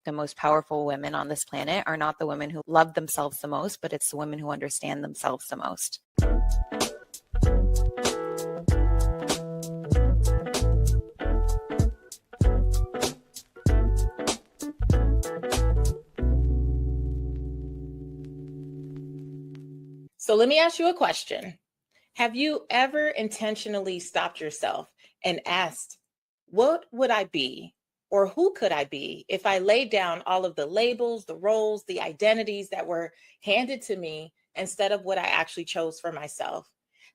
the most powerful women on this planet are not the women who love themselves the most, but it's the women who understand themselves the most. So let me ask you a question. Have you ever intentionally stopped yourself and asked, what would I be, or who could I be if I laid down all of the labels, the roles, the identities that were handed to me instead of what I actually chose for myself?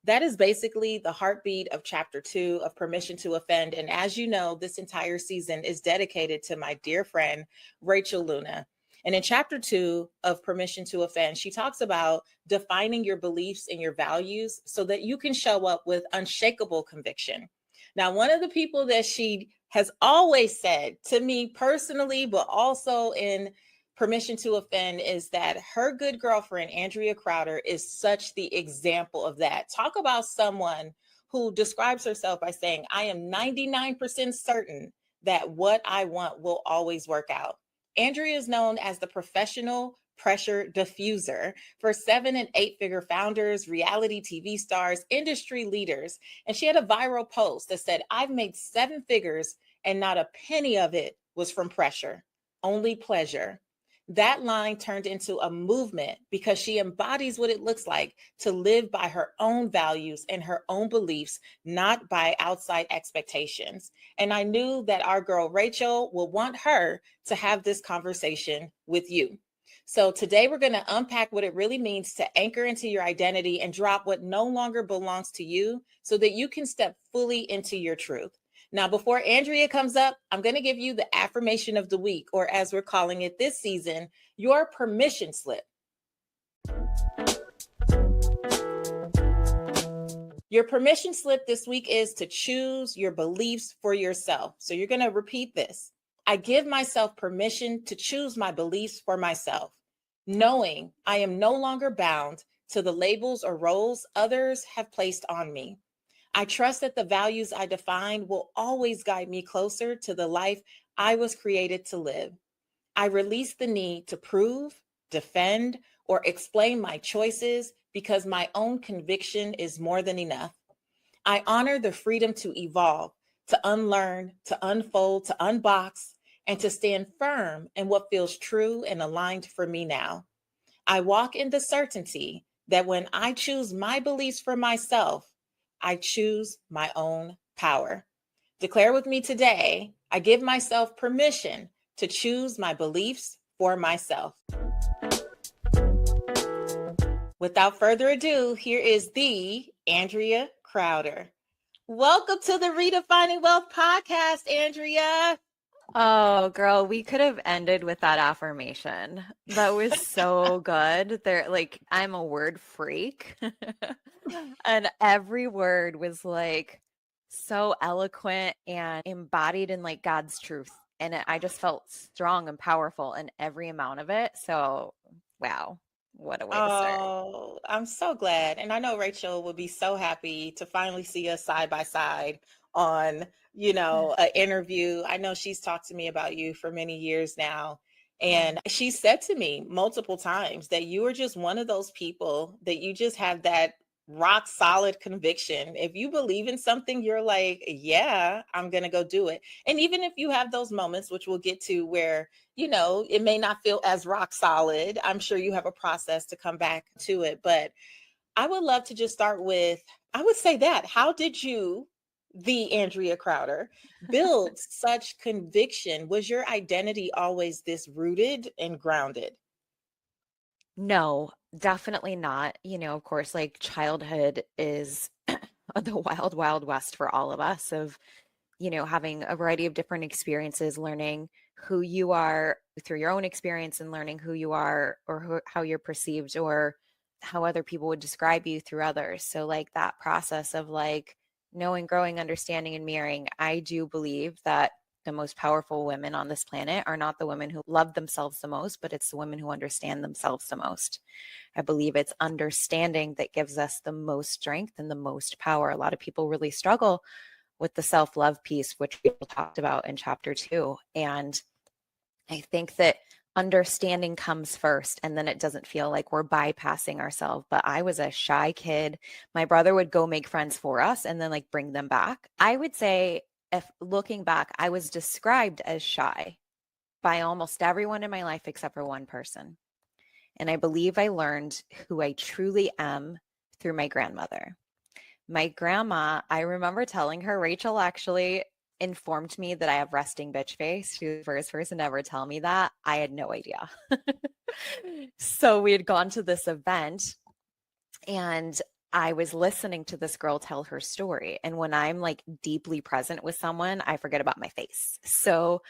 That is basically the heartbeat of chapter 2 of Permission to Offend. And as you know, this entire season is dedicated to my dear friend, Rachel Luna. And in chapter 2 of Permission to Offend, she talks about defining your beliefs and your values so that you can show up with unshakable conviction. Now, one of the people that she has always said to me personally, but also in Permission to Offend, is that her good girlfriend, Andrea Crowder, is such the example of that. Talk about someone who describes herself by saying, I am 99% certain that what I want will always work out. Andrea is known as the professional pressure diffuser for 7- and 8-figure founders, reality TV stars, industry leaders. And she had a viral post that said, I've made 7 figures and not a penny of it was from pressure, only pleasure. That line turned into a movement because she embodies what it looks like to live by her own values and her own beliefs, not by outside expectations. And I knew that our girl Rachel will want her to have this conversation with you. So today we're going to unpack what it really means to anchor into your identity and drop what no longer belongs to you so that you can step fully into your truth. Now, before Andrea comes up, I'm going to give you the affirmation of the week, or as we're calling it this season, your permission slip. Your permission slip this week is to choose your beliefs for yourself. So you're going to repeat this. I give myself permission to choose my beliefs for myself, knowing I am no longer bound to the labels or roles others have placed on me. I trust that the values I define will always guide me closer to the life I was created to live. I release the need to prove, defend, or explain my choices because my own conviction is more than enough. I honor the freedom to evolve, to unlearn, to unfold, to unbox, and to stand firm in what feels true and aligned for me now. I walk in the certainty that when I choose my beliefs for myself, I choose my own power. Declare with me today, I give myself permission to choose my beliefs for myself. Without further ado, here is the Andrea Crowder. Welcome to the Redefining Wealth podcast, Andrea. Oh, girl, we could have ended with that affirmation. That was so good. I'm a word freak. And every word was like so eloquent and embodied in like God's truth. And I just felt strong and powerful in every amount of it. So, wow, what a way to start. Oh, I'm so glad. And I know Rachel will be so happy to finally see us side by side on, an interview. I know she's talked to me about you for many years now. And she said to me multiple times that you are just one of those people that you just have that rock solid conviction. If you believe in something, you're like, yeah, I'm going to go do it. And even if you have those moments, which we'll get to where, it may not feel as rock solid, I'm sure you have a process to come back to it. But I would love to just start with, I would say that, how did you, the Andrea Crowder, build such conviction? Was your identity always this rooted and grounded? No, definitely not. Of course, like childhood is the wild, wild west for all of us of, having a variety of different experiences, learning who you are through your own experience and learning who you are or how you're perceived or how other people would describe you through others. So like that process of like knowing, growing, understanding, and mirroring, I do believe that the most powerful women on this planet are not the women who love themselves the most, but it's the women who understand themselves the most. I believe it's understanding that gives us the most strength and the most power. A lot of people really struggle with the self-love piece, which we talked about in chapter 2. And I think that understanding comes first, and then it doesn't feel like we're bypassing ourselves. But I was a shy kid. My brother would go make friends for us and then like bring them back. I would say, if looking back, I was described as shy by almost everyone in my life except for one person. And I believe I learned who I truly am through my grandmother. My grandma, I remember telling her, Rachel actually informed me that I have resting bitch face. She was the first person to ever tell me that. I had no idea. So we had gone to this event and I was listening to this girl tell her story. And when I'm like deeply present with someone, I forget about my face. So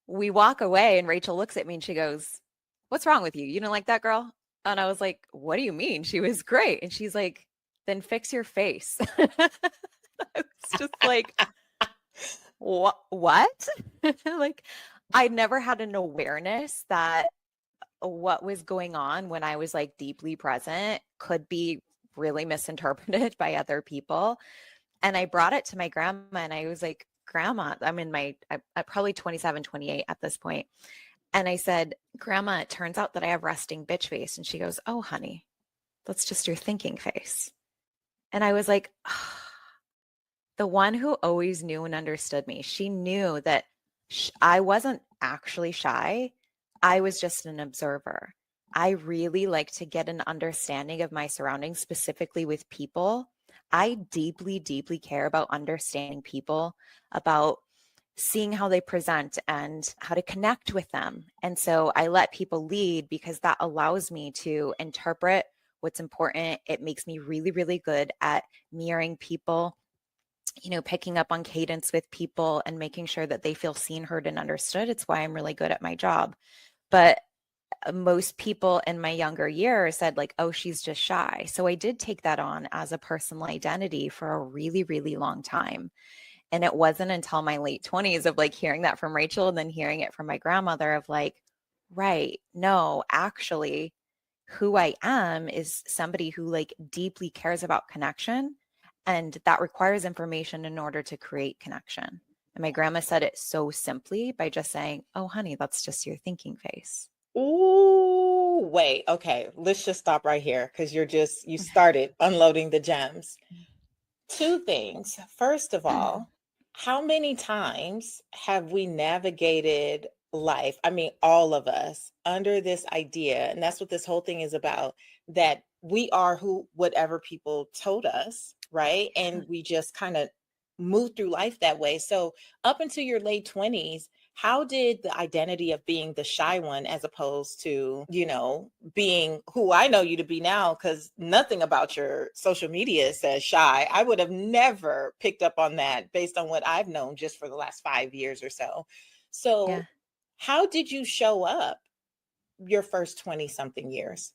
we walk away and Rachel looks at me and she goes, "What's wrong with you? You don't like that girl?" And I was like, "What do you mean? She was great." And she's like, "Then fix your face." It's just like, what? Like, I never had an awareness that what was going on when I was like deeply present could be really misinterpreted by other people. And I brought it to my grandma and I was like, "Grandma, I'm in I'm probably 27, 28 at this point." And I said, "Grandma, it turns out that I have resting bitch face." And she goes, "Oh, honey, that's just your thinking face." And I was like, oh, the one who always knew and understood me. She knew that I wasn't actually shy. I was just an observer. I really like to get an understanding of my surroundings, specifically with people. I deeply, deeply care about understanding people, about seeing how they present and how to connect with them. And so I let people lead because that allows me to interpret what's important. It makes me really, really good at mirroring people, picking up on cadence with people and making sure that they feel seen, heard, and understood. It's why I'm really good at my job. But most people in my younger years said, like, "Oh, she's just shy." So I did take that on as a personal identity for a really, really long time. And it wasn't until my late 20s of like hearing that from Rachel and then hearing it from my grandmother of like, right, no, actually, who I am is somebody who like deeply cares about connection, and that requires information in order to create connection. And my grandma said it so simply by just saying, "Oh, honey, that's just your thinking face." Ooh, wait. Okay, let's just stop right here because you started unloading the gems. Two things. First of all, how many times have we navigated life? I mean, all of us under this idea, and that's what this whole thing is about, that we are who whatever people told us, right? And we just kind of move through life that way. So, up until your late 20s, how did the identity of being the shy one as opposed to, being who I know you to be now, because nothing about your social media says shy. I would have never picked up on that based on what I've known just for the last 5 years or so. Yeah. So, how did you show up your first 20 something years?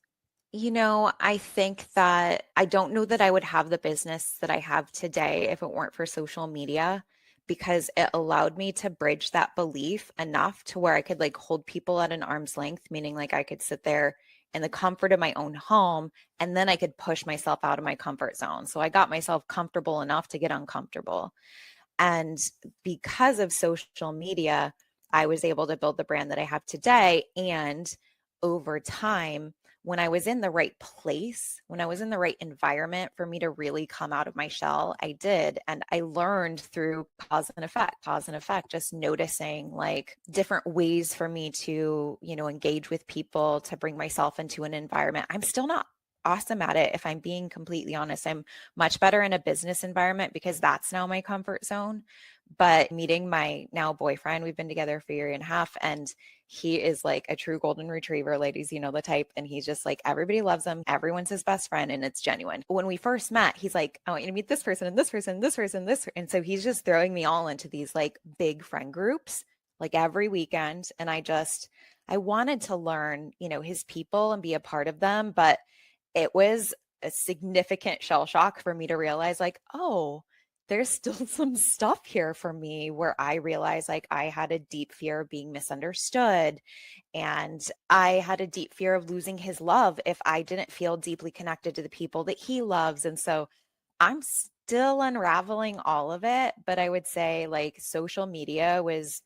I think that I don't know that I would have the business that I have today if it weren't for social media, because it allowed me to bridge that belief enough to where I could like hold people at an arm's length, meaning like I could sit there in the comfort of my own home and then I could push myself out of my comfort zone. So I got myself comfortable enough to get uncomfortable. And because of social media, I was able to build the brand that I have today. And over time, when I was in the right place, when I was in the right environment for me to really come out of my shell, I did. And I learned through cause and effect, just noticing like different ways for me to, engage with people, to bring myself into an environment. I'm still not awesome at it, if I'm being completely honest. I'm much better in a business environment because that's now my comfort zone. But meeting my now boyfriend, we've been together for a year and a half, and he is like a true golden retriever, ladies, you know the type. And he's just like, everybody loves him. Everyone's his best friend, and it's genuine. When we first met, he's like, "I want you to meet this person and this person, this person, this." And so he's just throwing me all into these like big friend groups, like every weekend. And I wanted to learn, his people and be a part of them. But it was a significant shell shock for me to realize like, oh, there's still some stuff here for me, where I realized like I had a deep fear of being misunderstood, and I had a deep fear of losing his love if I didn't feel deeply connected to the people that he loves. And so I'm still unraveling all of it, but I would say like social media was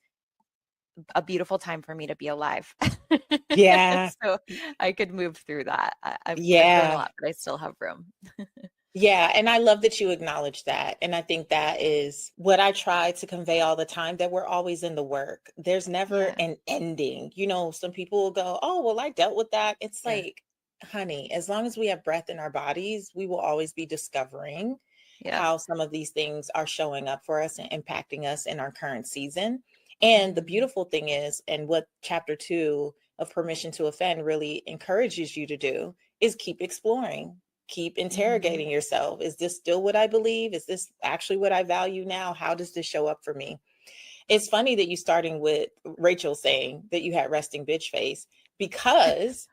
a beautiful time for me to be alive. Yeah. So I could move through that. I've grown a Yeah. lot, but I still have room. Yeah, and I love that you acknowledge that. And I think that is what I try to convey all the time, that we're always in the work. There's never Yeah. an ending. You know, some people will go, "Oh, well, I dealt with that." It's Sure. like, honey, as long as we have breath in our bodies, we will always be discovering Yeah. how some of these things are showing up for us and impacting us in our current season. And the Mhm. beautiful thing is, and what chapter 2 of Permission to Offend really encourages you to do, is keep exploring, keep Mhm. interrogating yourself. Is this still what I believe? Is this actually what I value now? How does this show up for me? It's funny that you starting with Rachel saying that you had resting bitch face, because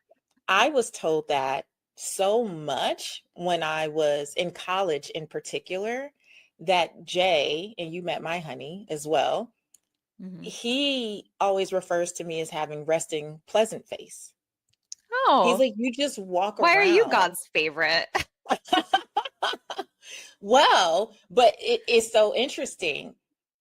I was told that so much when I was in college in particular, that Jay, and you met my honey as well, Mhm. he always refers to me as having resting pleasant face. He's Oh, like, you just walk why are you around. God's favorite? Well, but it is so interesting.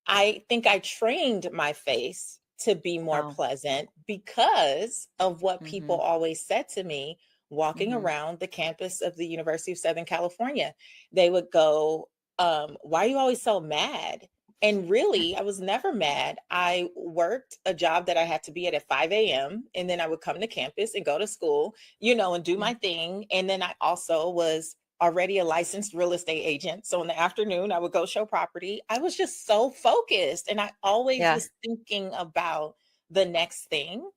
I think I trained my face to be more Oh. pleasant because of what people Mhm. always said to me walking Mhm. around the campus of the University of Southern California. They would go, why are you always so mad? And really, I was never mad. I worked a job that I had to be at 5 a.m. And then I would come to campus and go to school, you know, and do Yeah. my thing. And then I also was already a licensed real estate agent. So in the afternoon, I would go show property. I was just so focused, and I always Yeah. was thinking about the next thing.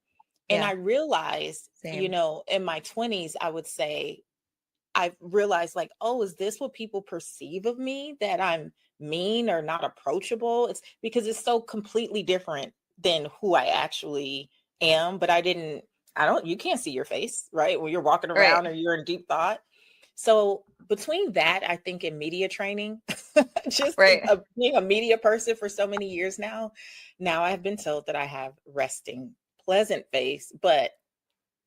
And Yeah. I realized, you Same. know, in my 20s, I would say, I realized, like, oh, is this what people perceive of me? That I'm mean or not approachable? It's because it's so completely different than who I actually am. But you can't see your face, right? When you're walking Right. around or you're in deep thought. So between that, I think in media training, just Right. being a media person for so many years now I have been told that I have resting, pleasant face. But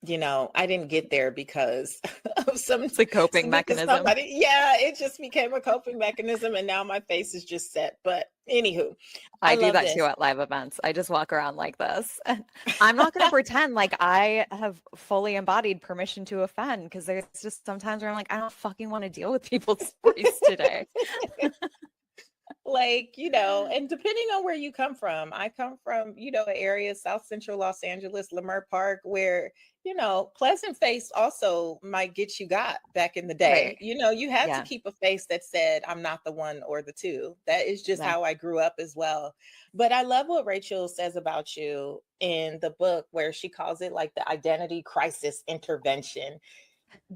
you know, I didn't get there because of It's a coping because mechanism. somebody, yeah, it just became a coping mechanism, and now my face is just set. But anywho, I I do love that too this. at live events. I just walk around like this. I'm not going to pretend like I have fully embodied permission to offend, because there's just sometimes where I'm like, I don't fucking want to deal with people's stories today. Like, you know, and depending on where you come from, I come from, you know, an area, South Central Los Angeles, Leimert Park, where, you know, pleasant face also might get you got back in the day. Right. You know, you had to Yeah. keep a face that said, I'm not the one or the two. That is just Yeah. how I grew up as well. But I love what Rachel says about you in the book, where she calls it like the identity crisis intervention.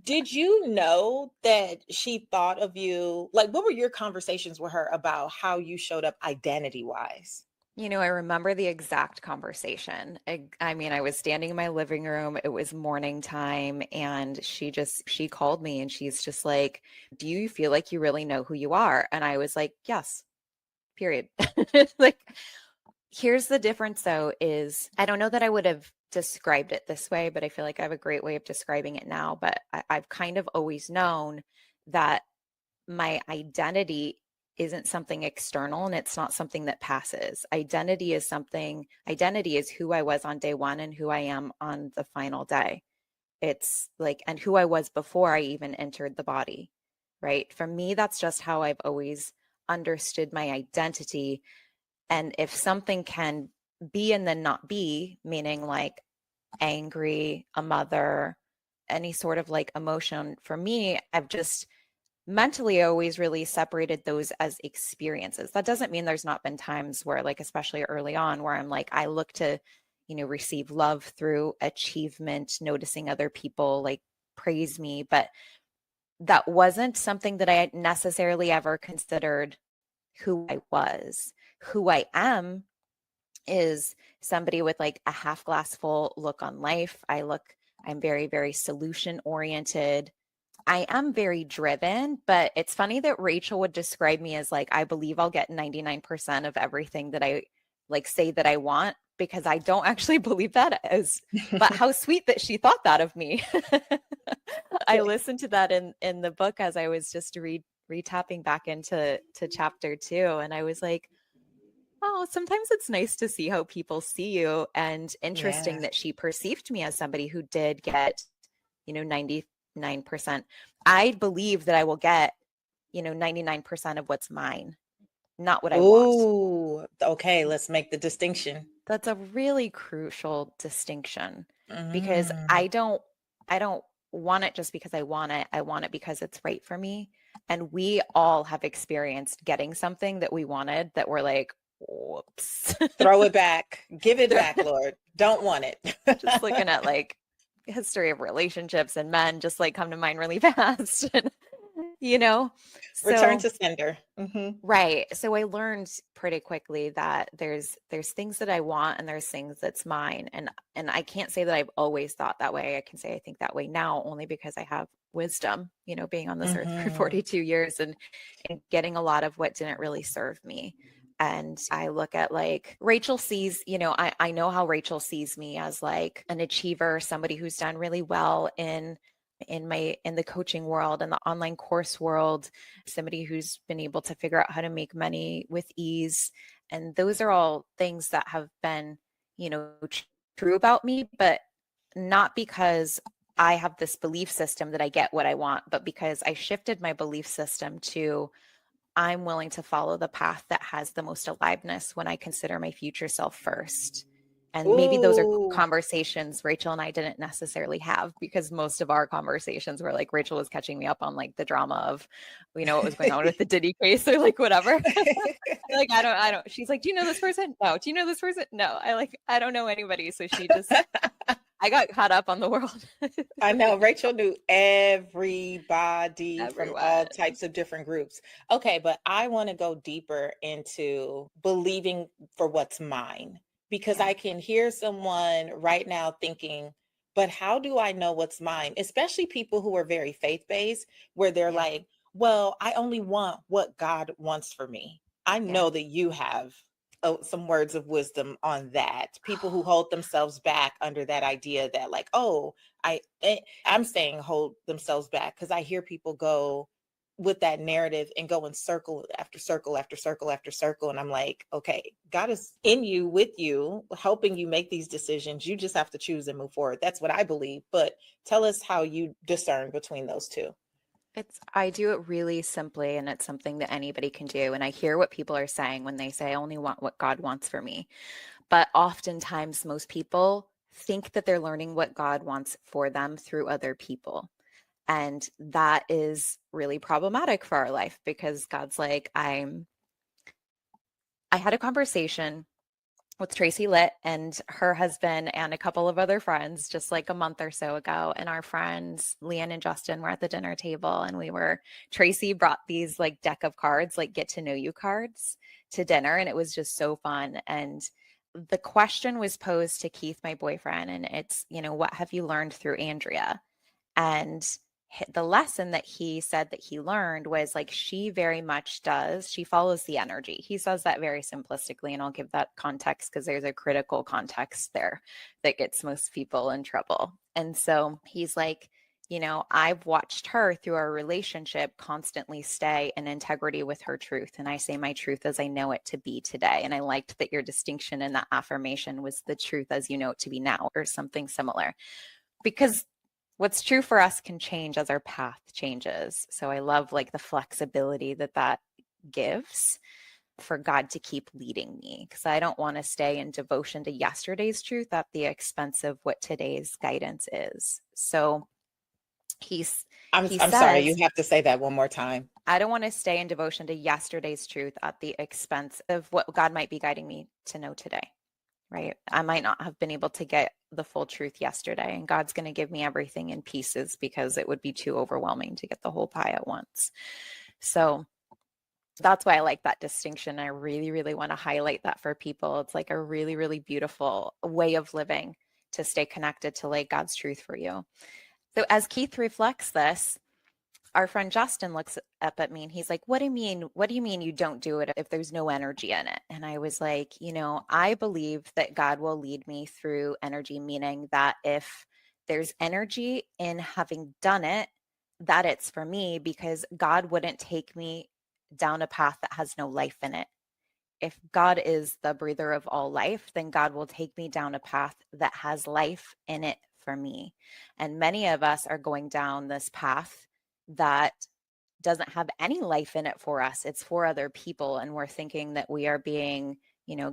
Did you know that she thought of you? Like, what were your conversations with her about how you showed up identity wise? I remember the exact conversation. I mean, I was standing in my living room. It was morning time, and she called me and she's just like, "Do you feel like you really know who you are?" And I was like, "Yes, period." Like, here's the difference though, is I don't know that I would have described it this way, but I feel like I have a great way of describing it now. But I've kind of always known that my identity isn't something external, and it's not something that passes. Identity is who I was on day one and who I am on the final day. It's like, and who I was before I even entered the body, right? For me, that's just how I've always understood my identity. And if something can be and then not be, meaning like angry, a mother, any sort of like emotion, for me, I've just mentally always really separated those as experiences. That doesn't mean there's not been times where, like, especially early on, where I'm like, I look to, receive love through achievement, noticing other people like praise me. But that wasn't something that I had necessarily ever considered who I was. Who I am is somebody with like a half glass full look on life. I'm very, very solution oriented. I am very driven, but it's funny that Rachel would describe me as like, I believe I'll get 99% of everything that I like say that I want, because I don't actually believe that as, but how sweet that she thought that of me. I listened to that in the book as I was just retapping back into chapter 2, and I was like, Oh, sometimes it's nice to see how people see you, and Yeah. interesting that she perceived me as somebody who did get, 99%. I believe that I will get, 99% of what's mine, not what I want. Ooh, okay, let's make the distinction. That's a really crucial distinction because Mm. I don't want it just because I want it. I want it because it's right for me. And we all have experienced getting something that we wanted that we're like, whoops. Throw it back. Give it back, Lord. Don't want Just it. looking at like history of relationships and men just like come to mind really fast. you know? Return So to sender. Hmm. right. So I learned pretty quickly that there's things that I want and there's things that's mine. And I can't say that I've always thought that way. I can say I think that way now only because I have wisdom, being on this earth for Hmm. 42 years and getting a lot of what didn't really serve me. And I look at like Rachel sees, I know how Rachel sees me as like an achiever, somebody who's done really well in the coaching world and the online course world, somebody who's been able to figure out how to make money with ease. And those are all things that have been, true about me, but not because I have this belief system that I get what I want, but because I shifted my belief system to I'm willing to follow the path that has the most aliveness when I consider my future self first. And maybe those are Ooh. conversations Rachel and I didn't necessarily have because most of our conversations were like Rachel was catching me up on like the drama of, what was going on with the Diddy case or like whatever. Like, I don't, she's like, do you know this person? No. Do you know this person? No. I don't know anybody. So I got caught up on the world. I know Rachel knew everybody from all Everyone. types of different groups. Okay, but I want to go deeper into believing for what's mine because Yeah. I can hear someone right now thinking, but how do I know what's mine? Especially people who are very faith based, where they're Yeah. like, well, I only want what God wants for me. I Yeah. know that you have some words of wisdom on that. People who hold themselves back under that idea that, like, oh, I'm saying hold themselves back because I hear people go with that narrative and go in circle after circle after circle after circle. And I'm like, okay, God is in you, with you, helping you make these decisions. You just have to choose and move forward. That's what I believe. But tell us how you discern between those two. I do it really simply, and it's something that anybody can do. And I hear what people are saying when they say, I only want what God wants for me. But oftentimes, most people think that they're learning what God wants for them through other people. And that is really problematic for our life because God's like, I had a conversation with Tracy Litt and her husband and a couple of other friends just like a month or so ago. And our friends, Leanne and Justin, were at the dinner table and Tracy brought these like deck of cards, like get to know you cards to dinner. And it was just so fun. And the question was posed to Keith, my boyfriend, and it's, what have you learned through Andrea? And the lesson that he said that he learned was like she very much does, she follows the energy. He says that very simplistically, and I'll give that context because there's a critical context there that gets most people in trouble. And so he's like, I've watched her through our relationship constantly stay in integrity with her truth. And I say my truth as I know it to be today. And I liked that your distinction in that affirmation was the truth as you know it to be now, or something similar. Because what's true for us can change as our path changes. So I love like the flexibility that gives for God to keep leading me because I don't want to stay in devotion to yesterday's truth at the expense of what today's guidance is. So he's he I'm sorry, you says, have to say that one more time. I don't want to stay in devotion to yesterday's truth at the expense of what God might be guiding me to know today. Right? I might not have been able to get the full truth yesterday, and God's going to give me everything in pieces because it would be too overwhelming to get the whole pie at once. So that's why I like that distinction. I really, really want to highlight that for people. It's like a really, really beautiful way of living to stay connected to like God's truth for you. So as Keith reflects this, our friend Justin looks up at me and he's like, what do you mean? What do you mean you don't do it if there's no energy in it? And I was like, I believe that God will lead me through energy, meaning that if there's energy in having done it, that it's for me because God wouldn't take me down a path that has no life in it. if God is the breather of all life, then God will take me down a path that has life in it for me. And many of us are going down this path that doesn't have any life in it for us. It's for other people. And we're thinking that we are being,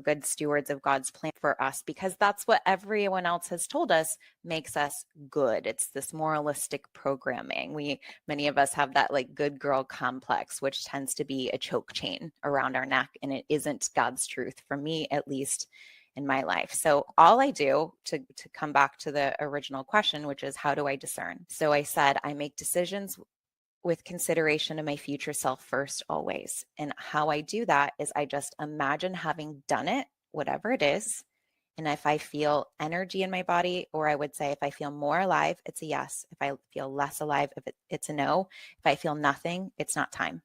good stewards of God's plan for us because that's what everyone else has told us makes us good. It's this moralistic programming. Many of us have that like good girl complex, which tends to be a choke chain around our neck. And it isn't God's truth for me, at least in my life. So all I do to come back to the original question, which is how do I discern? So I said, I make decisions with consideration of my future self first, always. And how I do that is I just imagine having done it, whatever it is. And if I feel energy in my body, or I would say if I feel more alive, it's a yes. If I feel less alive, it's a no. If I feel nothing, it's not time.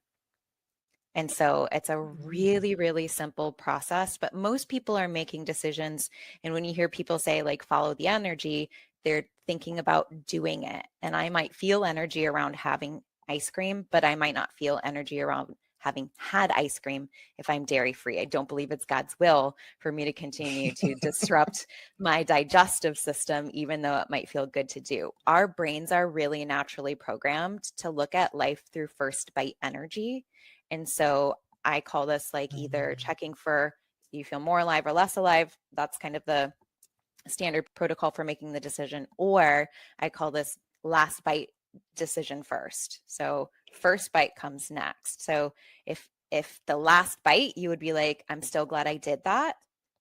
And so it's a really, really simple process, but most people are making decisions. And when you hear people say like, follow the energy, they're thinking about doing it. And I might feel energy around having ice cream, but I might not feel energy around having had ice cream if I'm dairy free. I don't believe it's God's will for me to continue to disrupt my digestive system, even though it might feel good to do. Our brains are really naturally programmed to look at life through first bite energy. And so I call this like either checking for you feel more alive or less alive. That's kind of the standard protocol for making the decision. Or I call this last bite decision first. So first bite comes next. So if the last bite you would be like, I'm still glad I did that,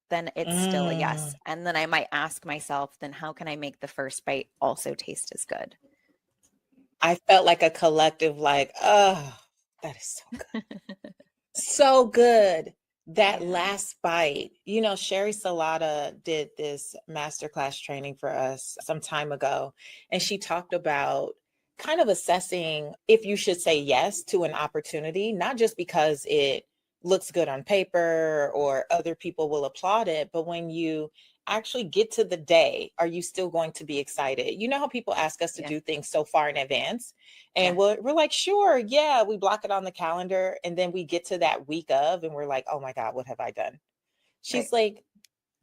then it's still a yes. And then I might ask myself, then how can I make the first bite also taste as good? I felt like a collective, like, oh, that is so good. So good. That Yeah. last bite. Sherry Salata did this masterclass training for us some time ago, and she talked about kind of assessing if you should say yes to an opportunity, not just because it looks good on paper or other people will applaud it, but when you actually get to the day, are you still going to be excited? You know how people ask us to Yeah. do things so far in advance? And Yeah. we're like, sure, yeah, we block it on the calendar. And then we get to that week of, and we're like, oh my God, what have I done? Right. She's like,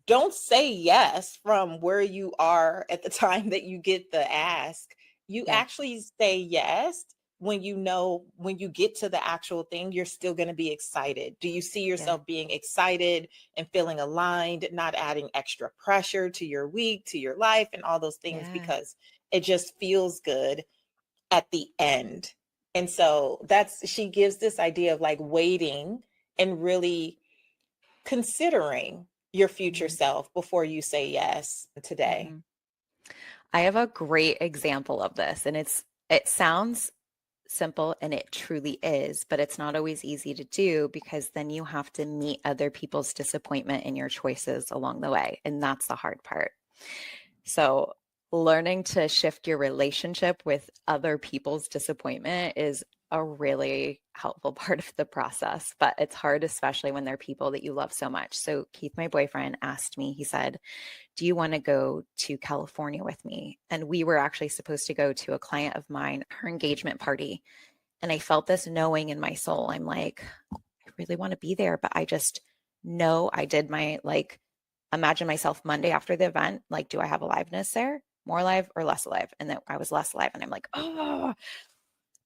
don't say yes from where you are at the time that you get the ask. You Yeah. actually say yes when when you get to the actual thing, you're still going to be excited. Do you see Yeah. yourself being excited and feeling aligned, not adding extra pressure to your week, to your life, and all those things Yeah. because it just feels good at the end? And so she gives this idea of like waiting and really considering your future Mm-hmm. self before you say yes today. Mm-hmm. I have a great example of this, and it sounds simple and it truly is, but it's not always easy to do because then you have to meet other people's disappointment in your choices along the way, and that's the hard part. So, learning to shift your relationship with other people's disappointment is a really helpful part of the process, but it's hard, especially when they're people that you love so much. So, Keith, my boyfriend, asked me, he said, do you want to go to California with me? And we were actually supposed to go to a client of mine, her engagement party. And I felt this knowing in my soul. I'm like, I really want to be there, but I just know I did my like, imagine myself Monday after the event. Like, do I have aliveness there? More alive or less alive? And then I was less alive. And I'm like, oh,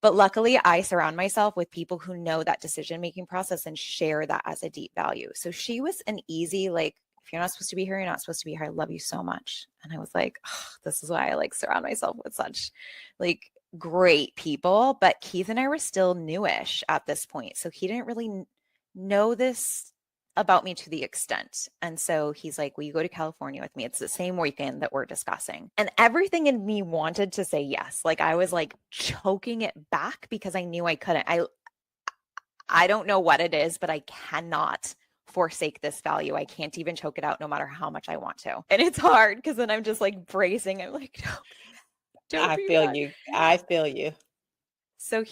but luckily I surround myself with people who know that decision-making process and share that as a deep value. So she was an easy, like, if you're not supposed to be here, you're not supposed to be here. I love you so much. And I was like, oh, this is why I like surround myself with such like great people. But Keith and I were still newish at this point. So he didn't really know this about me to the extent. And so he's like, will you go to California with me? It's the same weekend that we're discussing. And everything in me wanted to say yes. Like I was like choking it back because I knew I couldn't. I don't know what it is, but I cannot forsake this value. I can't even choke it out no matter how much I want to. And it's hard because then I'm just like bracing. I'm like, don't I be feel that. you. I feel you. So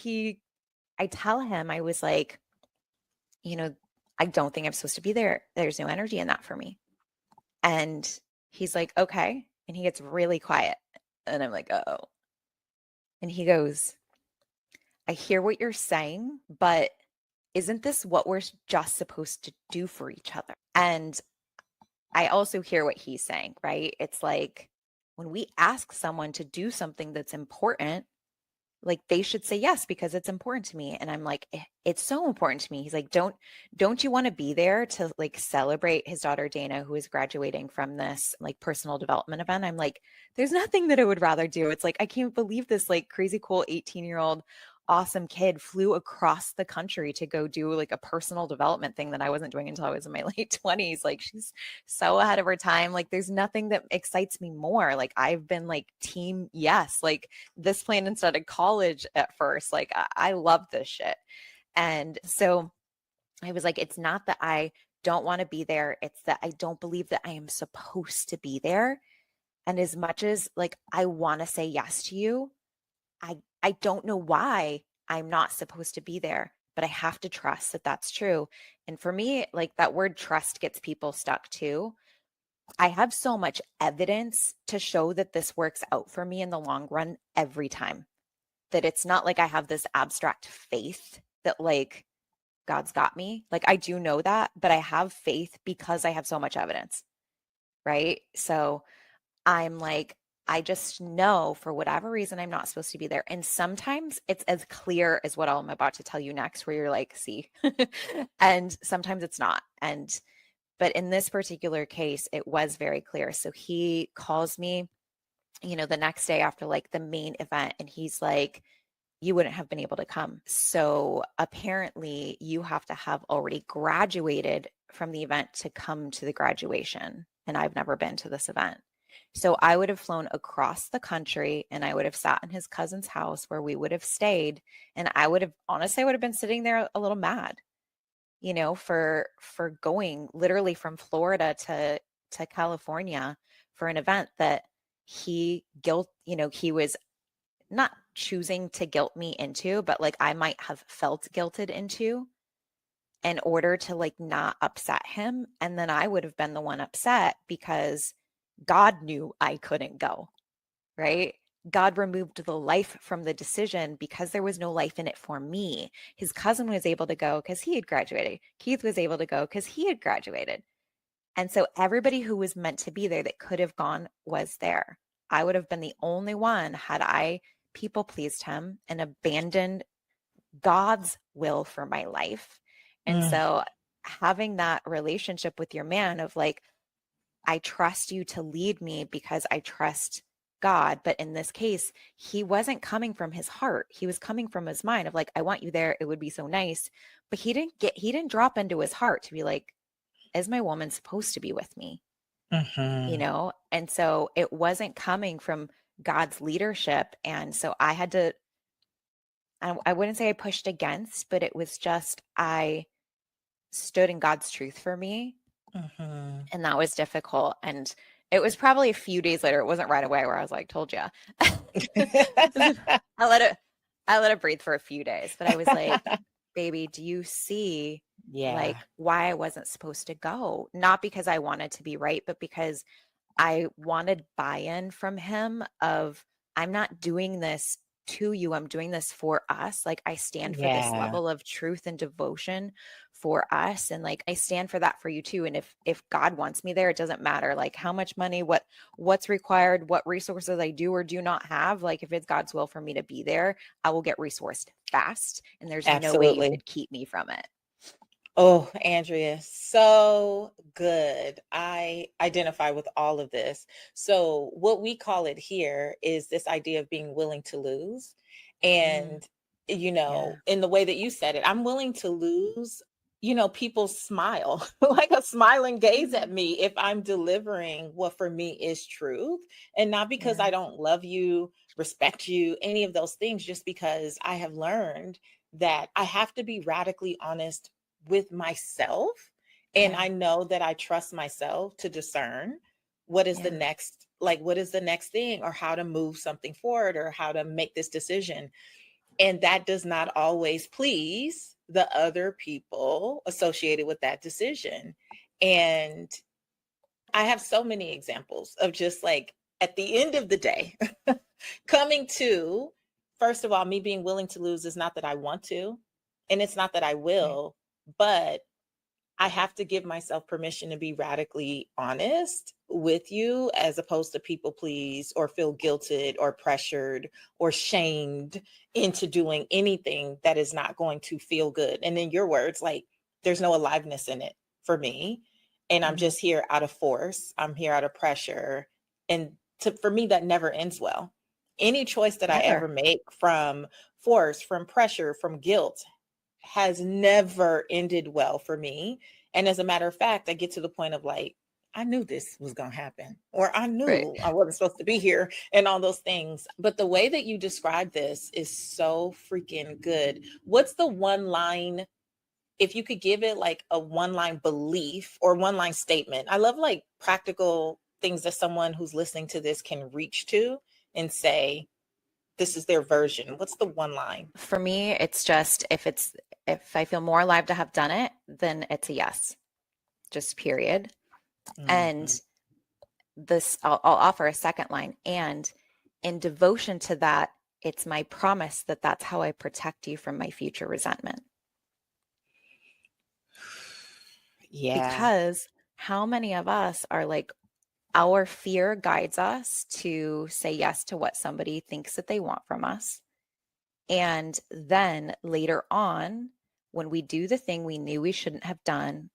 I tell him, I was like, you know, I don't think I'm supposed to be there. There's no energy in that for me. And he's like, okay. And he gets really quiet. And I'm like, oh. And he goes, I hear what you're saying, but isn't this what we're just supposed to do for each other? And I also hear what he's saying, right? It's like when we ask someone to do something that's important, like they should say yes because it's important to me. And I'm like, it's so important to me. He's like, don't you want to be there to like celebrate his daughter Dana, who is graduating from this like personal development event? I'm like, there's nothing that I would rather do. It's like, I can't believe this like crazy cool 18-year-old awesome kid flew across the country to go do like a personal development thing that I wasn't doing until I was in my late 20s. Like she's so ahead of her time. Like there's nothing that excites me more. Like I've been like team yes, like this plan instead of college at first. Like I love this shit. And so I was like, it's not that I don't want to be there. It's that I don't believe that I am supposed to be there. And as much as like I want to say yes to you, I don't know why I'm not supposed to be there, but I have to trust that that's true. And for me, like that word trust gets people stuck too. I have so much evidence to show that this works out for me in the long run every time. That it's not like I have this abstract faith that like God's got me. Like I do know that, but I have faith because I have so much evidence, right? So I'm like, I just know for whatever reason I'm not supposed to be there. And sometimes it's as clear as what I'm about to tell you next, where you're like, see, and sometimes it's not. But in this particular case, it was very clear. So he calls me, the next day after like the main event, and he's like, you wouldn't have been able to come. So apparently you have to have already graduated from the event to come to the graduation. And I've never been to this event. So I would have flown across the country and I would have sat in his cousin's house where we would have stayed. And I would have, honestly, I would have been sitting there a little mad, for going literally from Florida to California for an event that he was not choosing to guilt me into, but like I might have felt guilted into in order to like not upset him. And then I would have been the one upset because God knew I couldn't go, right? God removed the life from the decision because there was no life in it for me. His cousin was able to go because he had graduated. Keith was able to go because he had graduated. And so everybody who was meant to be there that could have gone was there. I would have been the only one had I people pleased him and abandoned God's will for my life. And Mm, so having that relationship with your man of like, I trust you to lead me because I trust God. But in this case, he wasn't coming from his heart. He was coming from his mind of like, I want you there. It would be so nice. But he didn't drop into his heart to be like, is my woman supposed to be with me? mhm. And so it wasn't coming from God's leadership. And so I had to, I wouldn't say I pushed against, but it was just, I stood in God's truth for me. Mhm. And that was difficult. And it was probably a few days later. It wasn't right away where I was like, told you. I let it, I let it breathe for a few days, but I was like, baby, do you see Yeah. like why I wasn't supposed to go? Not because I wanted to be right, but because I wanted buy-in from him of I'm not doing this to you. I'm doing this for us. Like I stand for this Yeah. level of truth and devotion for us. And like I stand for that for you too. And if God wants me there, it doesn't matter like how much money, what's required, what resources I do or do not have. Like if it's God's will for me to be there, I will get resourced fast. And there's no way you Absolutely. could keep me from it. Oh, Andrea, so good. I identify with all of this. So, what we call it here is this idea of being willing to lose. Mm, And, yeah. in the way that you said it, I'm willing to lose, people's smile, like a smiling gaze at Mhm. me if I'm delivering what for me is truth. And not because Yeah. I don't love you, respect you, any of those things, just because I have learned that I have to be radically honest with myself. And Yeah. I know that I trust myself to discern Yeah. what is the next thing, or how to move something forward, or how to make this decision. And that does not always please the other people associated with that decision. And I have so many examples of just like at the end of the day, coming to, first of all, me being willing to lose is not that I want to. And it's not that I will, but I have to give myself permission to be radically honest with you, as opposed to people please or feel guilted or pressured or shamed into doing anything that is not going to feel good. And in your words, like, there's no aliveness in it for me. And I'm Mhm. just here out of force. I'm here out of pressure. And for me, that never ends well. Any choice that I ever Never. make from force, from pressure, from guilt has never ended well for me. And as a matter of fact, I get to the point of like, I knew this was going to happen, or I Right. knew I wasn't supposed to be here, and all those things. But the way that you describe this is so freaking good. What's the one line, if you could give it like a one line belief or one line statement? I love like practical things that someone who's listening to this can reach to and say, this is their version. What's the one line? For me, it's just if I feel more alive to have done it, then it's a yes. Just period. And Mhm. I'll offer a second line. And in devotion to that, it's my promise that that's how I protect you from my future resentment. Yeah. Because how many of us are like, our fear guides us to say yes to what somebody thinks that they want from us. And then later on, when we do the thing we knew we shouldn't have done,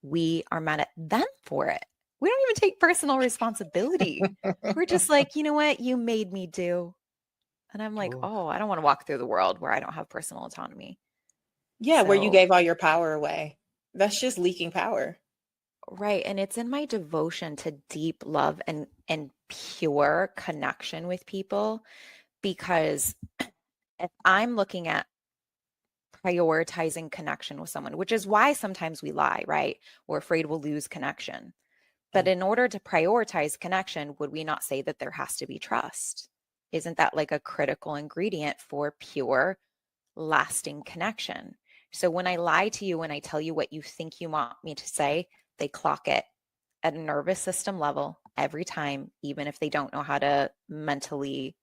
we are mad at them for it. We don't even take personal responsibility. We're just like, you know what? You made me do. And I'm like, Ooh. oh, I don't want to walk through the world where I don't have personal autonomy. Yeah, where you So, gave all your power away. That's just leaking power. right. And it's in my devotion to deep love and pure connection with people, because if I'm looking at prioritizing connection with someone, which is why sometimes we lie, right? We're afraid we'll lose connection. But Mm. in order to prioritize connection, would we not say that there has to be trust? Isn't that like a critical ingredient for pure, lasting connection? So when I lie to you, when I tell you what you think you want me to say, they clock it at a nervous system level every time, even if they don't know how to mentally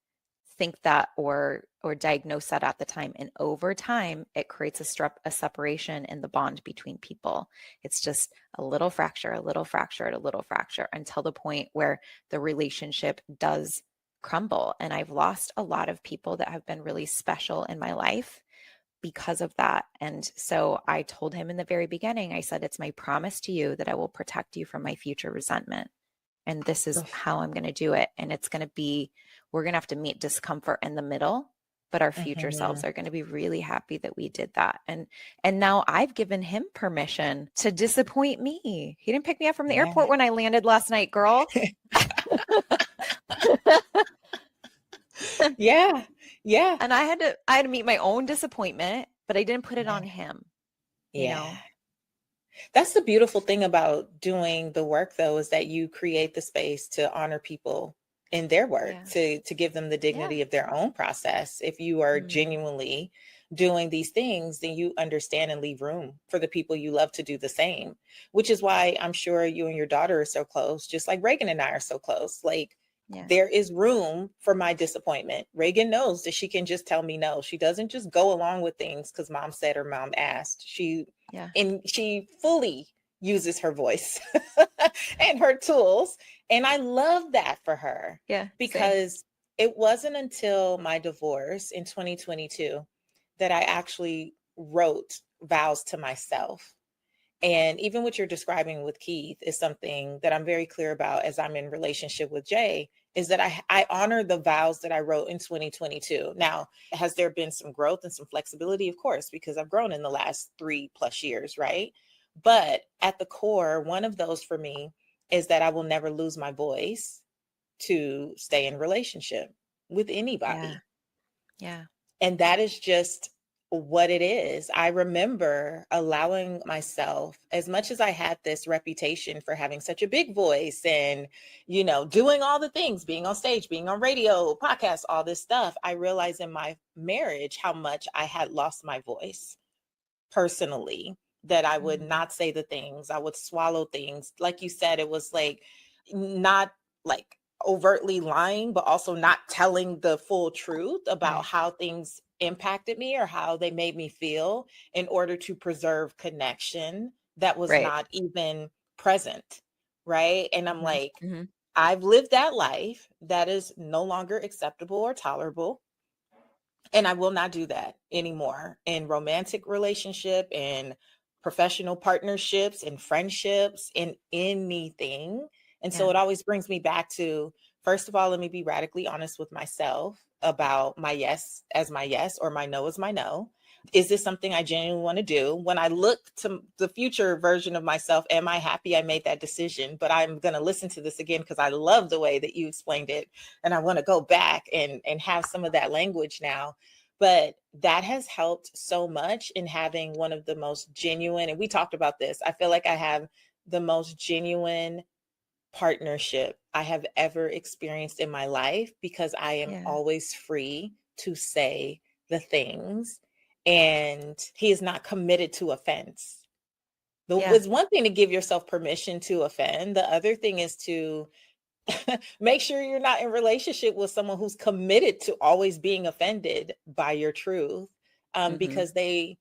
think that or diagnose that at the time. And over time, it creates a separation in the bond between people. It's just a little fracture, a little fracture, a little fracture, until the point where the relationship does crumble. And I've lost a lot of people that have been really special in my life because of that. And so I told him in the very beginning, I said, it's my promise to you that I will protect you from my future resentment. And this is Oof. how I'm going to do it. And it's going to be, we're going to have to meet discomfort in the middle, but our future selves Mhm. are going to be really happy that we did that. And now I've given him permission to disappoint me. He didn't pick me up from the Yeah. airport when I landed last night, girl. Yeah. Yeah. And I had to meet my own disappointment, but I didn't put it Yeah. on him, you Yeah. know? That's the beautiful thing about doing the work, though, is that you create the space to honor people in their work, Yeah. to give them the Yeah. dignity of their own process. If you are Mm. genuinely doing these things, then you understand and leave room for the people you love to do the same, which is why I'm sure you and your daughter are so close, just like Reagan and I are so close. Like, Yeah. there is room for my disappointment. Reagan knows that she can just tell me no. She doesn't just go along with things because mom said or mom asked. Yeah. She fully uses her voice and her tools. And I love that for her, Yeah. Same. because it wasn't until my divorce in 2022 that I actually wrote vows to myself. And even what you're describing with Keith is something that I'm very clear about as I'm in relationship with Jay, is that I honor the vows that I wrote in 2022. Now, has there been some growth and some flexibility? Of course, because I've grown in the last 3+ years, right? But at the core, one of those for me is that I will never lose my voice to stay in relationship with Yeah. anybody. Yeah. And that is just what it is. I remember allowing myself, as much as I had this reputation for having such a big voice and, doing all the things, being on stage, being on radio, podcasts, all this stuff, I realized in my marriage how much I had lost my voice personally, that I would Mm. not say the things, I would swallow things. Like you said, it was like not like overtly lying, but also not telling the full truth about Right. how things impacted me or how they made me feel in order to preserve connection that was Right. not even present. Right. And I'm Hmm. like, Hmm. I've lived that life that is no longer acceptable or tolerable. And I will not do that anymore in romantic relationship, in professional partnerships, in friendships, in anything. And so Yeah. it always brings me back to, first of all, let me be radically honest with myself about my yes as my yes or my no as my no. Is this something I genuinely want to do? When I look to the future version of myself, am I happy I made that decision? But I'm going to listen to this again because I love the way that you explained it. And I want to go back and have some of that language now. But that has helped so much in having one of the most genuine, and we talked about this. I feel like I have the most genuine partnership I have ever experienced in my life because I am Yeah. always free to say the things, and he is not committed to offense. Yeah. It's one thing to give yourself permission to offend. The other thing is to make sure you're not in relationship with someone who's committed to always being offended by your truth. Hmm. Because I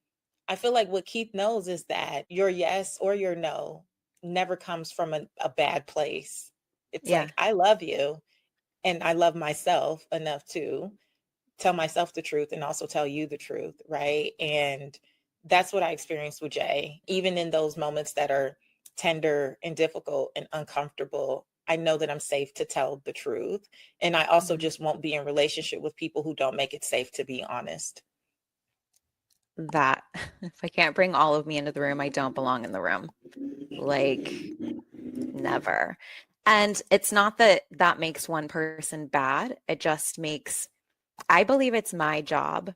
feel like what Keith knows is that your yes or your no never comes from a bad place. It's Yeah. like, I love you and I love myself enough to tell myself the truth and also tell you the truth. Right. And that's what I experienced with Jay, even in those moments that are tender and difficult and uncomfortable. I know that I'm safe to tell the truth. And I also Hmm. just won't be in relationship with people who don't make it safe to be honest. That if I can't bring all of me into the room, I don't belong in the room. Like, never. And it's not that that makes one person bad. It just makes, I believe it's my job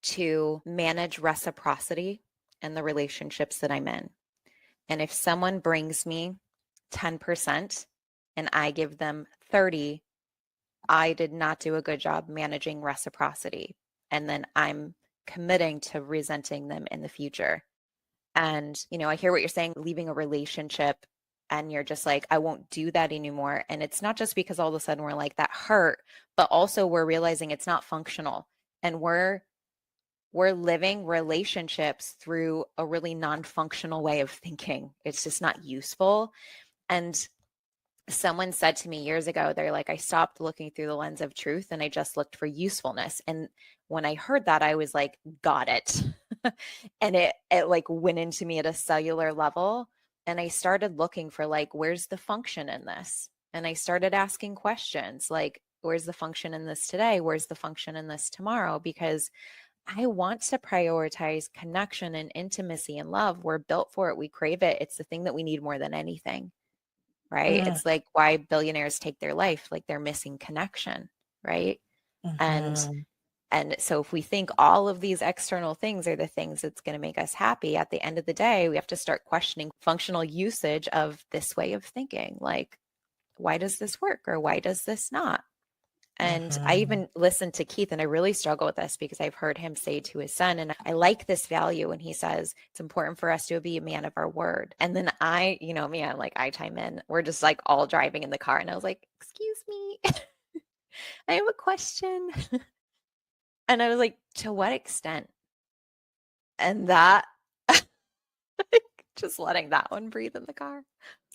to manage reciprocity in the relationships that I'm in. And if someone brings me 10% and I give them 30, I did not do a good job managing reciprocity. And then I'm committing to resenting them in the future. And, I hear what you're saying, leaving a relationship and you're just like, I won't do that anymore. And it's not just because all of a sudden we're like, that hurt, but also we're realizing it's not functional. And we're living relationships through a really non-functional way of thinking. It's just not useful. And someone said to me years ago, they're like, I stopped looking through the lens of truth and I just looked for usefulness. And when I heard that, I was like, got it. And it like went into me at a cellular level. And I started looking for like, where's the function in this? And I started asking questions like, where's the function in this today? Where's the function in this tomorrow? Because I want to prioritize connection and intimacy and love. We're built for it. We crave it. It's the thing that we need more than anything, right? Mm, It's like why billionaires take their life, like they're missing connection, right? And mhm, and so if we think all of these external things are the things that's going to make us happy, at the end of the day, we have to start questioning functional usage of this way of thinking. Like, why does this work or why does this not? And I mhm, even listened to Keith, and I really struggle with this because I've heard him say to his son, and I like this value when he says it's important for us to be a man of our word. And then me, I'm like, I chime in. We're just like all driving in the car, and I was like, excuse me, I have a question. And I was like, to what extent? And that, just letting that one breathe in the car.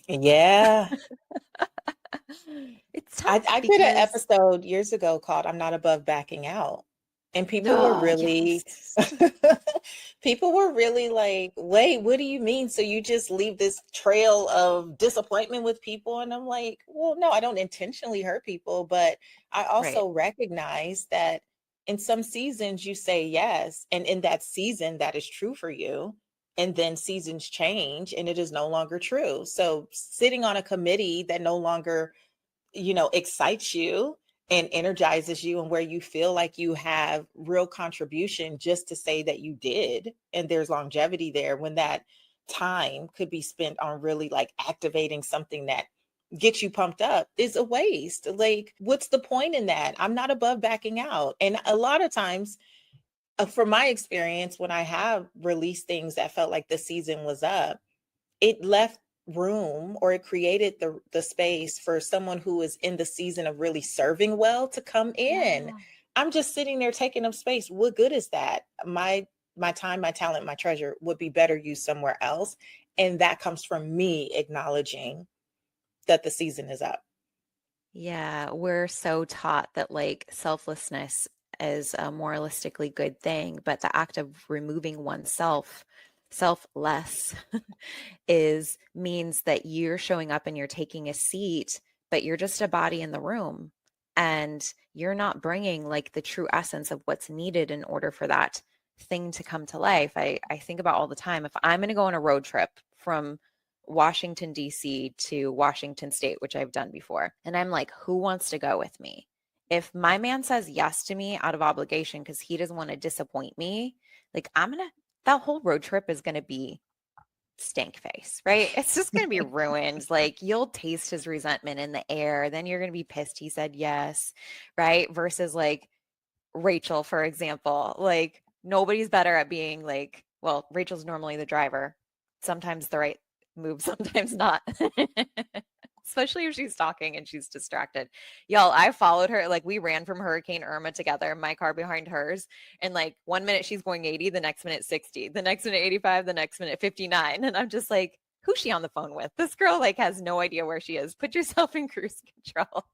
yeah. It's I tough did an because, episode years ago called I'm Not Above Backing Out. And people were oh, really yes. people were really like, wait, what do you mean? So you just leave this trail of disappointment with people? And I'm like, well, no, I don't intentionally hurt people, but I Right. also recognize that in some seasons you say yes, and in that season that is true for you. And then seasons change and it is no longer true. So sitting on a committee that no longer excites you and energizes you and where you feel like you have real contribution just to say that you did and there's longevity there when that time could be spent on really like activating something that gets you pumped up is a waste. Like, what's the point in that? I'm not above backing out. And a lot of times, from my experience, when I have released things that felt like the season was up, it left room, or it created the space for someone who is in the season of really serving well to come in. Yeah. I'm just sitting there taking up space. What good is that? My time, my talent, my treasure would be better used somewhere else. And that comes from me acknowledging that the season is up. Yeah, we're so taught that like selflessness is a moralistically good thing, but the act of removing oneself, selfless, is means that you're showing up and you're taking a seat, but you're just a body in the room. And you're not bringing like the true essence of what's needed in order for that thing to come to life. I think about all the time, if I'm going to go on a road trip from Washington, D.C. to Washington State, which I've done before. And I'm like, who wants to go with me? If my man says yes to me out of obligation because he doesn't want to disappoint me, like that whole road trip is going to be stank face, right? It's just going to be ruined. Like you'll taste his resentment in the air. Then you're going to be pissed he said yes, right? Versus like Rachel, for example, like nobody's better at being like, well, Rachel's normally the driver. Sometimes the right move, sometimes not. Especially if she's talking and she's distracted. Y'all, I followed her. Like we ran from Hurricane Irma together, my car behind hers. And like 1 minute she's going 80, the next minute 60, the next minute 85, the next minute 59. And I'm just like, who's she on the phone with? This girl like has no idea where she is. Put yourself in cruise control.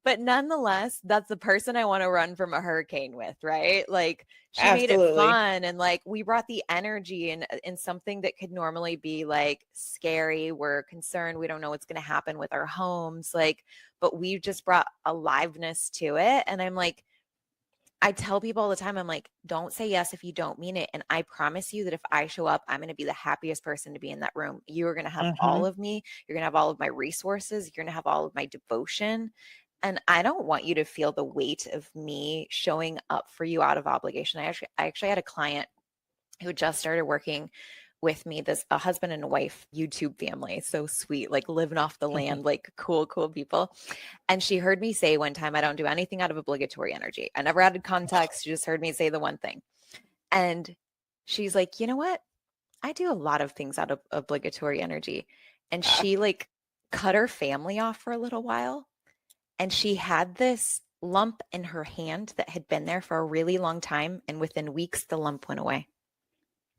But nonetheless, that's the person I want to run from a hurricane with, right? Like she made it Absolutely. fun and like we brought the energy in something that could normally be like scary. We're concerned, we don't know what's going to happen with our homes, like, but we just brought aliveness to it. And I'm like, I tell people all the time, I'm like, don't say yes if you don't mean it. And I promise you that if I show up, I'm going to be the happiest person to be in that room. You are going to have all Hmm. of me. You're going to have all of my resources. You're going to have all of my devotion. And I don't want you to feel the weight of me showing up for you out of obligation. I actually had a client who just started working with me, this a husband and a wife YouTube family, so sweet, like living off the land, like cool people. And she heard me say one time, I don't do anything out of obligatory energy. I never added context. She just heard me say the one thing. And she's like, you know what? I do a lot of things out of obligatory energy. And she like cut her family off for a little while. And she had this lump in her hand that had been there for a really long time. And within weeks, the lump went away.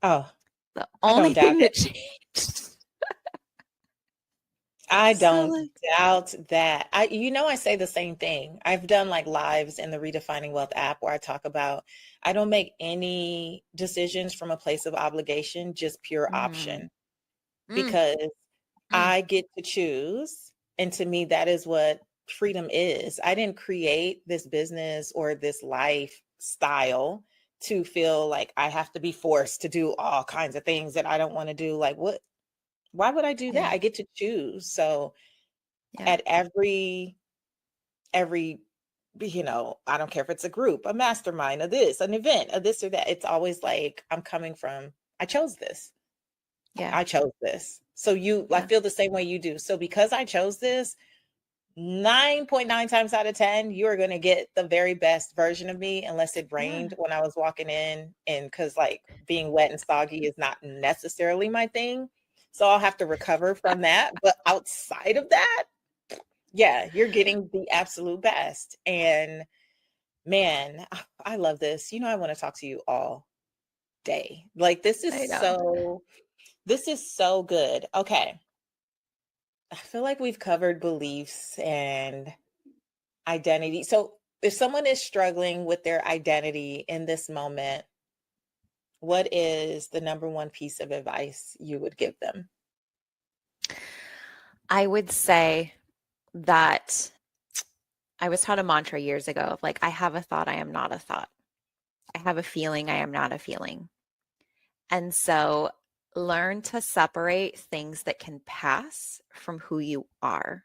Oh, The I don't only doubt thing it. that changed. I So don't like, doubt that. I say the same thing. I've done like lives in the Redefining Wealth app where I talk about I don't make any decisions from a place of obligation, just pure mm, option, mm, because mm, I get to choose. And to me, that is what freedom is. I didn't create this business or this lifestyle to feel like I have to be forced to do all kinds of things that I don't want to do. Like, what? Why would I do that? yeah, I get to choose. So yeah, at every I don't care if it's a group, a mastermind, a this, an event, a this or that, it's always like I'm coming from, I chose this. yeah, I chose this. So I yeah, feel the same way you do. So because I chose this, 9.9 times out of 10, you are going to get the very best version of me, unless it yeah, rained when I was walking in. And because like being wet and soggy is not necessarily my thing. So I'll have to recover from that. But outside of that, yeah, you're getting the absolute best. And man, I love this. I want to talk to you all day. Like I know. this is so good. Okay. I feel like we've covered beliefs and identity. So if someone is struggling with their identity in this moment, what is the number one piece of advice you would give them? I would say that I was taught a mantra years ago of like, I have a thought, I am not a thought. I have a feeling, I am not a feeling. And so learn to separate things that can pass from who you are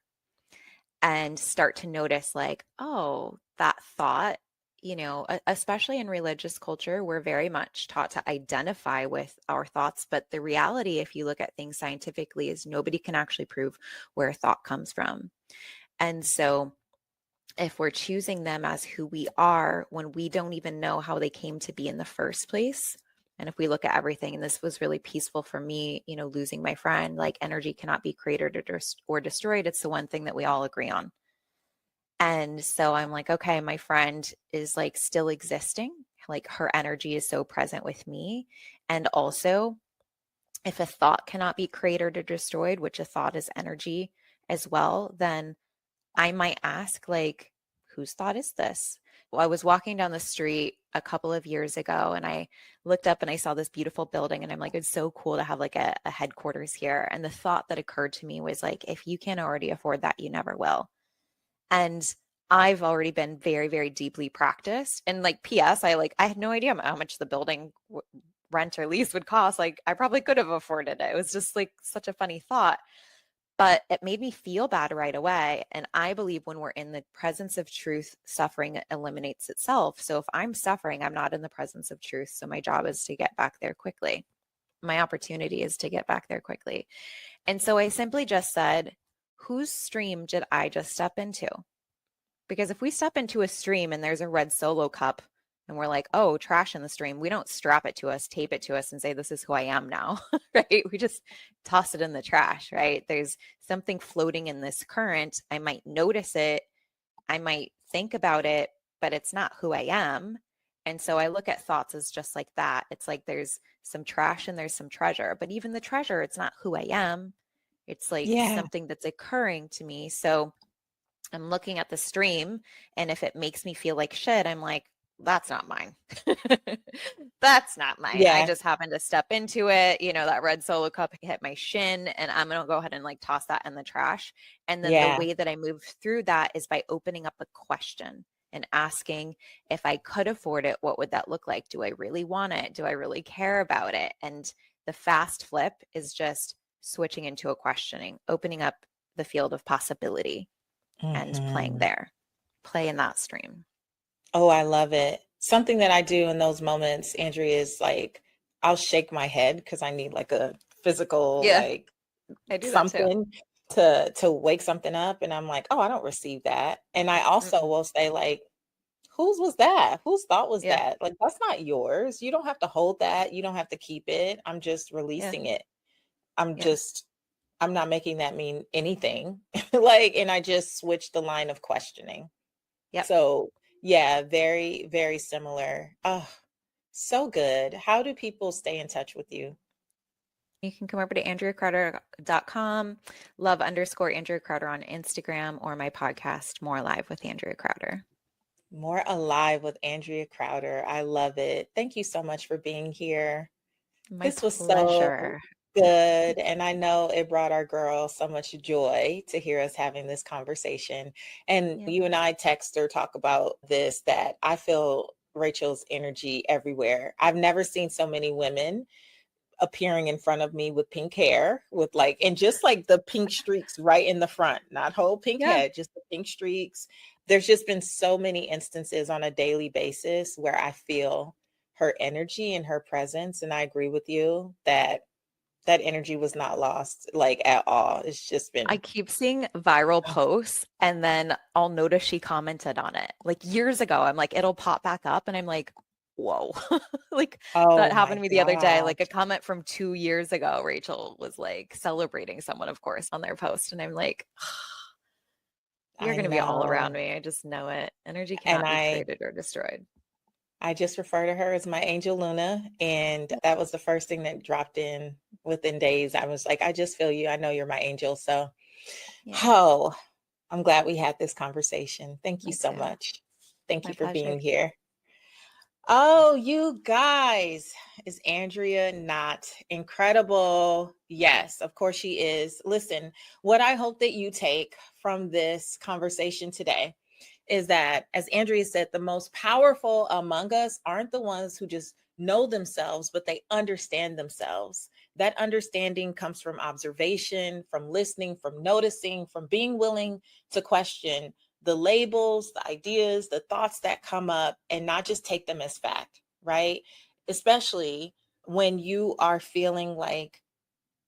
and start to notice like, oh, that thought, especially in religious culture, we're very much taught to identify with our thoughts. But the reality, if you look at things scientifically, is nobody can actually prove where a thought comes from. And so if we're choosing them as who we are when we don't even know how they came to be in the first place, And if we look at everything, and this was really peaceful for me, you know, losing my friend, like energy cannot be created or destroyed. It's the one thing that we all agree on. And so I'm like, okay, my friend is like still existing. Like her energy is so present with me. And also, if a thought cannot be created or destroyed, which a thought is energy as well, then I might ask, like, whose thought is this? Well, I was walking down the street a couple of years ago and I looked up and I saw this beautiful building and I'm like, it's so cool to have like a headquarters here. And the thought that occurred to me was like, if you can't already afford that, you never will. And I've already been very, very deeply practiced. And like, P.S., I had no idea how much the building rent or lease would cost. Like, I probably could have afforded it. It was just like such a funny thought, but it made me feel bad right away. And I believe when we're in the presence of truth, suffering eliminates itself. So if I'm suffering, I'm not in the presence of truth. So my job is to get back there quickly. My opportunity is to get back there quickly. And so I simply just said, whose stream did I just step into? Because if we step into a stream and there's a red Solo cup and we're like, oh, trash in the stream, we don't strap it to us, tape it to us and say, this is who I am now, right? We just toss it in the trash, right? There's something floating in this current. I might notice it. I might think about it, but it's not who I am. And so I look at thoughts as just like that. It's like there's some trash and there's some treasure, but even the treasure, it's not who I am. It's like Yeah. something that's occurring to me. So I'm looking at the stream, and if it makes me feel like shit, I'm like, that's not mine. That's not mine. I Yeah. just happened to step into it. You know, that red Solo cup hit my shin, and I'm going to go ahead and like toss that in the trash. And then the Yeah. way that I move through that is by opening up a question and asking, if I could afford it, what would that look like? Do I really want it? Do I really care about it? And the fast flip is just switching into a questioning, opening up the field of possibility and playing Mhm. there, play in that stream. Oh, I love it. Something that I do in those moments, Andrea, is like I'll shake my head because I need like a physical Yeah, like I do that too. something to wake something up. And I'm like, oh, I don't receive that. And I also Mm-mm. will say, like, whose was that? Whose thought was Yeah, that? Like, that's not yours. You don't have to hold that. You don't have to keep it. I'm just yeah, releasing it. I'm yeah, just, I'm not making that mean anything. Like, and I just switched the line of questioning. yep. So, yeah, very, very similar. Oh, so good. How do people stay in touch with you? You can come over to andreacrowder.com, love_Andrea Crowder on Instagram, or my podcast, More Alive with Andrea Crowder. More Alive with Andrea Crowder. I love it. Thank you so much for being here. My This was so pleasure. good. And I know it brought our girl so much joy to hear us having this conversation. And Yep. you and I text or talk about this, that I feel Rachel's energy everywhere. I've never seen so many women appearing in front of me with pink hair, with like, and just like the pink streaks right in the front, not whole pink Yeah. head, just the pink streaks. There's just been so many instances on a daily basis where I feel her energy and her presence. And I agree with you that that energy was not lost like at all. It's just I been, keep seeing viral oh, posts and then I'll notice she commented on it like years ago. I'm like, it'll pop back up and I'm like, whoa. Like that oh happened my to me the other day. gosh. Like a comment from 2 years ago, Rachel was like celebrating someone, of course, on their post. And I'm like, you're I going to be all around know. me. I just know it. Energy And cannot be created or destroyed. I just refer to her as my angel Luna. And Yep. that was the first thing that dropped in within days. I was like, I just feel you. I know you're my angel. So, Yeah, oh, I'm glad we had this conversation. Thank you me so too. much. Thank My you for pleasure. being here. Oh, you guys, is Andrea not incredible? Yes, of course she is. Listen, what I hope that you take from this conversation today is that, as Andrea said, the most powerful among us aren't the ones who just know themselves, but they understand themselves. That understanding comes from observation, from listening, from noticing, from being willing to question the labels, the ideas, the thoughts that come up, and not just take them as fact, right? Especially when you are feeling like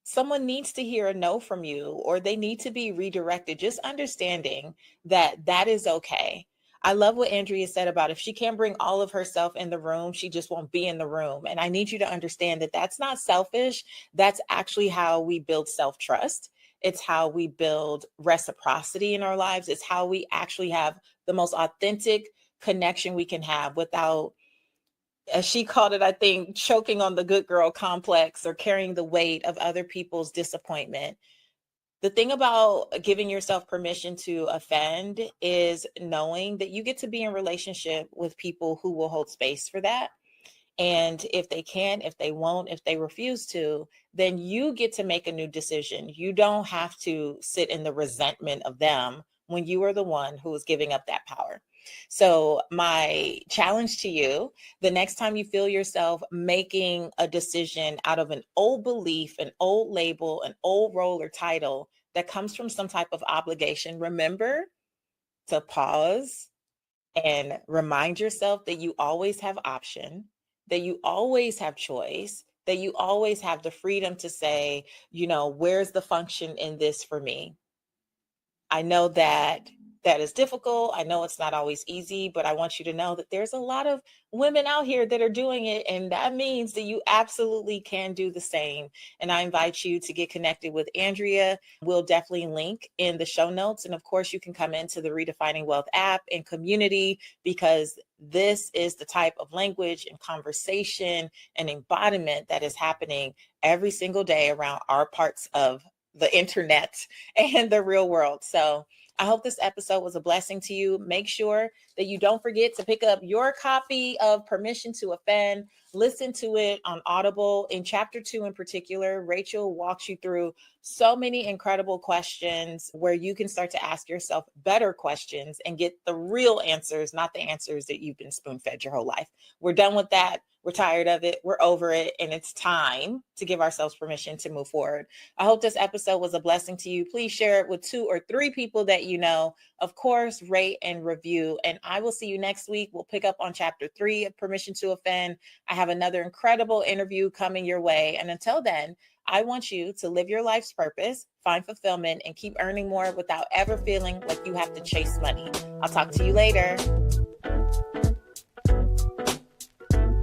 someone needs to hear a no from you or they need to be redirected, just understanding that that is okay. I love what Andrea said about if she can't bring all of herself in the room, she just won't be in the room. And I need you to understand that that's not selfish. That's actually how we build self-trust. It's how we build reciprocity in our lives. It's how we actually have the most authentic connection we can have without, as she called it, I think, choking on the good girl complex or carrying the weight of other people's disappointment. The thing about giving yourself permission to offend is knowing that you get to be in relationship with people who will hold space for that. And if they can, if they won't, if they refuse to, then you get to make a new decision. You don't have to sit in the resentment of them when you are the one who is giving up that power. So, my challenge to you, the next time you feel yourself making a decision out of an old belief, an old label, an old role or title that comes from some type of obligation, remember to pause and remind yourself that you always have option, that you always have choice, that you always have the freedom to say, where's the function in this for me? I know that that is difficult. I know it's not always easy, but I want you to know that there's a lot of women out here that are doing it. And that means that you absolutely can do the same. And I invite you to get connected with Andrea. We'll definitely link in the show notes. And of course, you can come into the Redefining Wealth app and community, because this is the type of language and conversation and embodiment that is happening every single day around our parts of the internet and the real world. So I hope this episode was a blessing to you. Make sure that you don't forget to pick up your copy of Permission to Offend. Listen to it on Audible. In chapter 2 in particular, Rachel walks you through so many incredible questions where you can start to ask yourself better questions and get the real answers, not the answers that you've been spoon-fed your whole life. We're done with that. We're tired of it. We're over it. And it's time to give ourselves permission to move forward. I hope this episode was a blessing to you. Please share it with 2 or 3 people that you know. Of course, rate and review. And I will see you next week. We'll pick up on chapter 3 of Permission to Offend. I have another incredible interview coming your way. And until then, I want you to live your life's purpose, find fulfillment, and keep earning more without ever feeling like you have to chase money. I'll talk to you later.